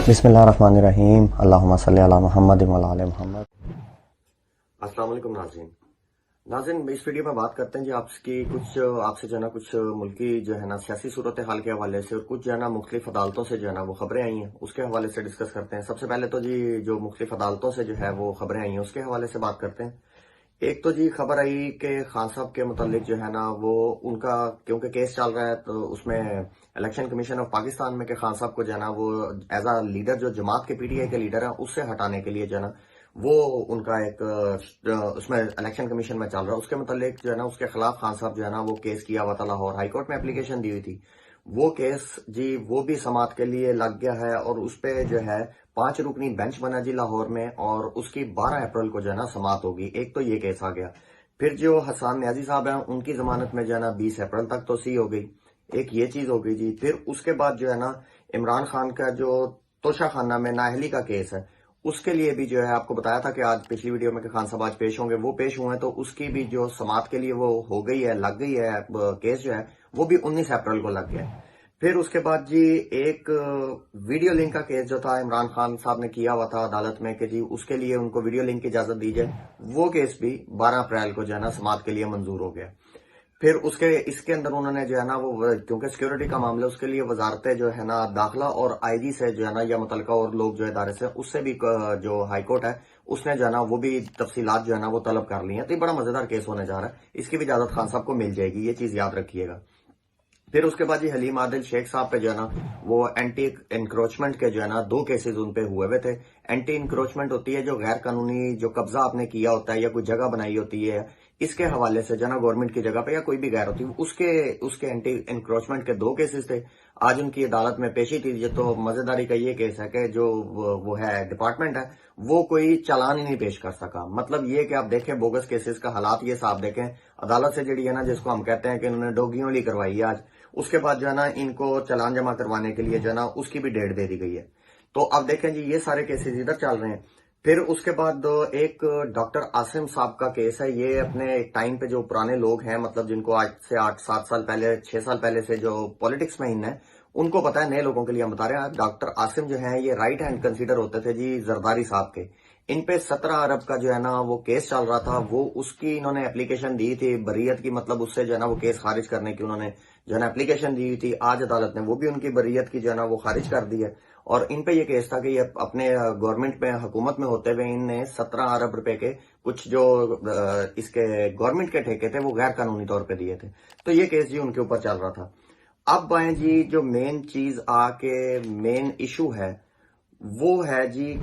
بسم اللہ الرحمن الرحیم اللہم صلی علی محمد وعلی آل محمد۔ السلام علیکم ناظرین اس ویڈیو میں بات کرتے ہیں جی آپ سے جو ہے نا کچھ ملکی جو ہے نا سیاسی صورتحال کے حوالے سے اور کچھ جو ہے نا مختلف عدالتوں سے جو ہے نا وہ خبریں آئی ہیں اس کے حوالے سے ڈسکس کرتے ہیں۔ سب سے پہلے تو جی جو مختلف عدالتوں سے جو ہے وہ خبریں آئی ہیں اس کے حوالے سے بات کرتے ہیں۔ ایک تو جی خبر آئی کہ خان صاحب کے متعلق جو ہے نا وہ ان کا کیونکہ کیس چل رہا ہے تو اس میں الیکشن کمیشن آف پاکستان میں کہ خان صاحب کو جو ہے نا وہ ایز اے لیڈر جو جماعت کے پی ٹی آئی کے لیڈر ہیں اس سے ہٹانے کے لیے جو ہے نا وہ ان کا ایک اس میں الیکشن کمیشن میں چل رہا ہے اس کے متعلق جو ہے نا اس کے خلاف خان صاحب جو ہے نا وہ کیس کیا ہوا تھا لاہور ہائی کورٹ میں اپلیکیشن دی ہوئی تھی۔ وہ کیس جی وہ بھی سماعت کے لیے لگ گیا ہے اور اس پہ جو ہے 5 رکنی بینچ بنا جی لاہور میں اور اس کی 12 اپریل کو جو ہے نا سماعت ہوگی۔ ایک تو یہ کیس آ گیا، پھر جو حسان نیازی صاحب ہیں ان کی ضمانت میں جو ہے نا 20 اپریل تک توسیع ہو گئی، ایک یہ چیز ہو گئی جی۔ پھر اس کے بعد جو ہے نا عمران خان کا جو توشہ خانہ میں نااہلی کا کیس ہے اس کے لیے بھی جو ہے آپ کو بتایا تھا کہ آج پچھلی ویڈیو میں کہ خان صاحب آج پیش ہوں گے، وہ پیش ہوئے ہیں تو اس کی بھی جو سماعت کے لیے وہ ہو گئی ہے، لگ گئی ہے کیس جو ہے وہ بھی 19 اپریل کو لگ گیا ہے۔ پھر اس کے بعد جی ایک ویڈیو لنک کا کیس جو تھا عمران خان صاحب نے کیا ہوا تھا عدالت میں کہ جی اس کے لیے ان کو ویڈیو لنک کی اجازت دی جائے، وہ کیس بھی 12 اپریل کو جو ہے نا سماعت کے لیے منظور ہو گیا۔ پھر اس کے اندر انہوں نے جو ہے نا وہ کیونکہ سیکیورٹی کا معاملہ اس کے لیے وزارت جو ہے نا داخلہ اور آئی جی سے جو ہے نا یا متعلقہ اور لوگ جو ادارے سے اس سے بھی جو ہائی کورٹ ہے اس نے جو ہے نا وہ بھی تفصیلات جو ہے نا وہ طلب کر لی ہیں۔ تو یہ بڑا مزیدار کیس ہونے جا رہا ہے، اس کی بھی اجازت خان صاحب کو مل جائے گی، یہ چیز یاد رکھیے گا۔ پھر اس کے بعد جی حلیم عادل شیخ صاحب پہ جو ہے نا وہ اینٹی انکروچمنٹ کے جو ہے نا 2 کیسز ان پہ ہوئے ہوئے تھے۔ اینٹی انکروچمنٹ ہوتی ہے جو غیر قانونی جو قبضہ آپ نے کیا ہوتا ہے یا کوئی جگہ بنائی ہوتی ہے اس کے حوالے سے جو ہے نا گورنمنٹ کی جگہ پہ یا کوئی بھی غیر ہوتی ہے اس کے اینٹی انکروچمنٹ کے 2 کیسز تھے۔ آج ان کی عدالت میں پیشی تھی تو مزیداری کا یہ کیس ہے کہ جو وہ ہے ڈپارٹمنٹ ہے وہ کوئی چالان ہی نہیں پیش کر سکا۔ مطلب یہ کہ آپ دیکھیں بوگس کیسز کا حالات یہ صاحب دیکھیں، عدالت سے جڑی ہے نا جس کو ہم کہتے ہیں کہ انہوں نے ڈوگیوں لی کروائی ہے آج، اس کے بعد جو ہے نا ان کو چالان جمع کروانے کے لیے جو ہے نا اس کی بھی ڈیٹ دے دی گئی ہے۔ تو اب دیکھیں جی یہ سارے کیسز ادھر چل رہے ہیں۔ پھر اس کے بعد ایک ڈاکٹر عاصم صاحب کا کیس ہے، یہ اپنے ٹائم پہ جو پرانے لوگ ہیں مطلب جن کو آج سے 8-7 سال پہلے 6 سال پہلے سے جو پولیٹکس میں ہیں ان کو پتا ہے، نئے لوگوں کے لیے ہم بتا رہے ہیں۔ ڈاکٹر عاصم جو ہیں یہ رائٹ ہینڈ کنسیڈر ہوتے تھے جی زرداری صاحب کے، ان پہ 17 ارب کا جو ہے نا وہ کیس چل رہا تھا، وہ اس کی انہوں نے اپلیکیشن دی تھی بریت کی، مطلب اس سے جو ہے نا وہ کیس خارج کرنے کی انہوں نے جو ہے نا اپلیکیشن دی ہوئی تھی۔ آج عدالت نے وہ بھی ان کی بریت کی جو ہے نا وہ خارج کر دی ہے اور ان پہ یہ کیس تھا کہ یہ اپنے گورنمنٹ میں حکومت میں ہوتے ہوئے ان نے 17 ارب روپے کے کچھ جو اس کے گورنمنٹ کے ٹھیکے تھے وہ غیر قانونی طور پہ دیے تھے، تو یہ کیس جی ان کے اوپر چل رہا تھا۔ اب آئیں جی جو مین چیز مین ایشو ہے وہ ہے جی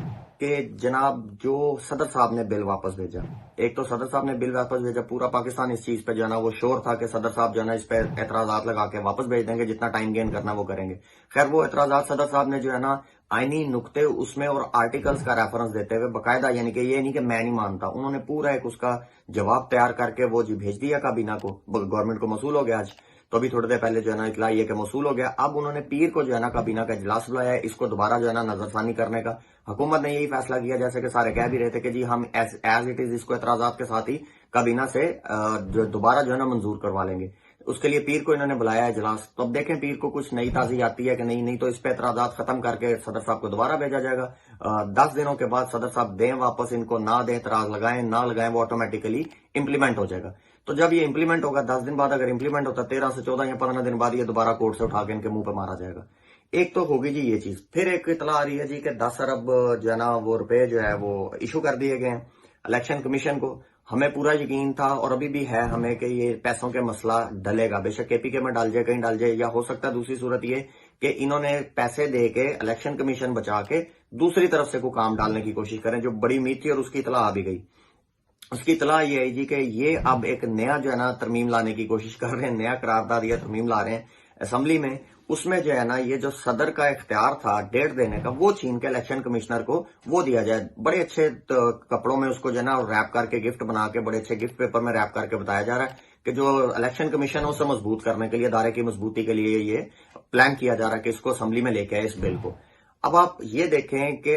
کہ جناب جو صدر صاحب نے بل واپس بھیجا، ایک تو صدر صاحب نے بل واپس بھیجا، پورا پاکستان اس چیز پہ جو ہے نا وہ شور تھا کہ صدر صاحب جو ہے نا اس پہ اعتراضات لگا کے واپس بھیج دیں گے، جتنا ٹائم گین کرنا وہ کریں گے۔ خیر وہ اعتراضات صدر صاحب نے جو ہے نا آئینی نقطے اس میں اور آرٹیکلز کا ریفرنس دیتے ہوئے باقاعدہ، یعنی کہ یہ نہیں کہ میں نہیں مانتا، انہوں نے پورا ایک اس کا جواب تیار کر کے وہ جی بھیج دیا کابینہ کو، گورنمنٹ کو موصول ہو گیا آج، تو ابھی تھوڑی دیر پہلے جو ہے نا اطلاع یہ کہ موصول ہو گیا۔ اب انہوں نے پیر کو جو ہے نا کابینہ کا اجلاس بلایا ہے اس کو دوبارہ جو ہے نا نظر ثانی کرنے کا۔ حکومت نے یہی فیصلہ کیا جیسے کہ سارے کہہ بھی رہے تھے کہ جی ہم ایز اٹ از اس کو اعتراضات کے ساتھ ہی کابینہ سے دوبارہ جو ہے نا منظور کروا لیں گے۔ اس کے لیے پیر کو انہوں نے بلایا ہے اجلاس، تو اب دیکھیں پیر کو کچھ نئی تازی آتی ہے کہ نہیں تو اس پہ اعتراضات ختم کر کے صدر صاحب کو دوبارہ بھیجا جائے گا۔ 10 دنوں کے بعد صدر صاحب دیں واپس ان کو، نہ دیں اعتراض لگائیں نہ لگائیں وہ آٹومیٹیکلی امپلیمنٹ ہو جائے گا۔ تو جب یہ امپلیمنٹ ہوگا 10 دن بعد اگر امپلیمنٹ ہوتا ہے 13 سے 14 یا 15 دن بعد یہ دوبارہ کورٹ سے اٹھا کے ان کے منہ پہ مارا جائے گا۔ ایک تو ہوگی جی یہ چیز۔ پھر ایک اطلاع آ رہی ہے جی کہ 10 ارب جو ہے نا وہ روپے جو ہے وہ ایشو کر دیے گئے ہیں الیکشن کمیشن کو۔ ہمیں پورا یقین تھا اور ابھی بھی ہے ہمیں کہ یہ پیسوں کے مسئلہ ڈلے گا، بے شک کے پی کے میں ڈال جائے کہیں ڈال جائے، یا ہو سکتا ہے دوسری صورت یہ کہ انہوں نے پیسے دے کے الیکشن کمیشن بچا کے دوسری طرف سے کوئی کام ڈالنے کی کوشش کریں، جو بڑی امید تھی اور اس کی اطلاع آ بھی گئی۔ اس کی اطلاع یہ ہے جی کہ یہ اب ایک نیا جو ہے نا ترمیم لانے کی کوشش کر رہے ہیں، نیا قرارداد یا ترمیم لا رہے ہیں اسمبلی میں، اس میں جو ہے نا یہ جو صدر کا اختیار تھا ڈیٹ دینے کا وہ چھین کے الیکشن کمشنر کو وہ دیا جائے۔ بڑے اچھے کپڑوں میں اس کو جو ہے نا ریپ کر کے گفٹ بنا کے بڑے اچھے گفٹ پیپر میں ریپ کر کے بتایا جا رہا ہے کہ جو الیکشن کمیشن ہے اسے مضبوط کرنے کے لیے، ادارے کی مضبوطی کے لیے یہ پلان کیا جا رہا ہے کہ اس کو اسمبلی میں لے کے آئے اس بل کو۔ اب آپ یہ دیکھیں کہ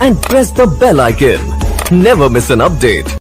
and press the bell icon. Never miss an update.